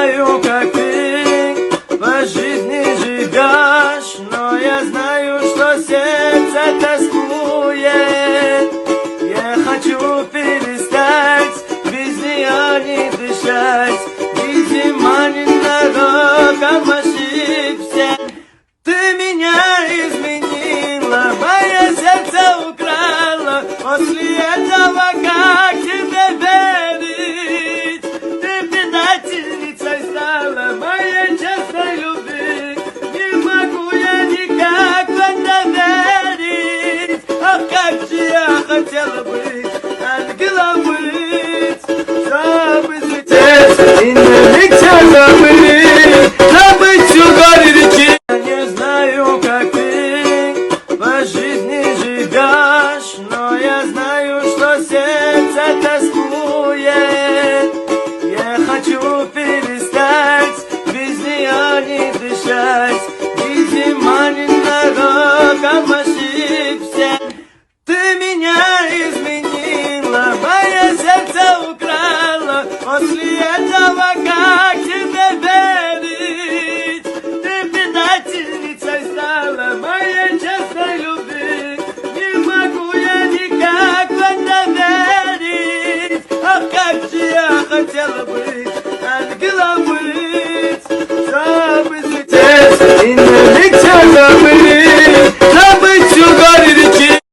знаю, как ты по жизни живешь, но я знаю, что сердце тоскует. Я хочу перестать без нее не дышать. Видимо, ненароком ошибся. Ты меня изменила, мое сердце украла. После этого как тебе верить? Ты предательницей стала моей честной любви. Не могу я никак в это верить. Ах, как же я хотела быть ангелом быть, чтобы взлететь и навеки забыть, забыть всю горе реки. Я не знаю, как ты по жизни живешь, но я знаю, что сердце тоскует. Я хочу перестать без нее не дышать. Видимо, ненароком ошибся. Ты меня изменила, мое сердце украла. После этого как тебе верить? Ты предательницей стала моей честной любви. Не могу я никак в это верить. Ах, как же я хотела быть ангелом быть, чтобы взлететь и навеки забыть.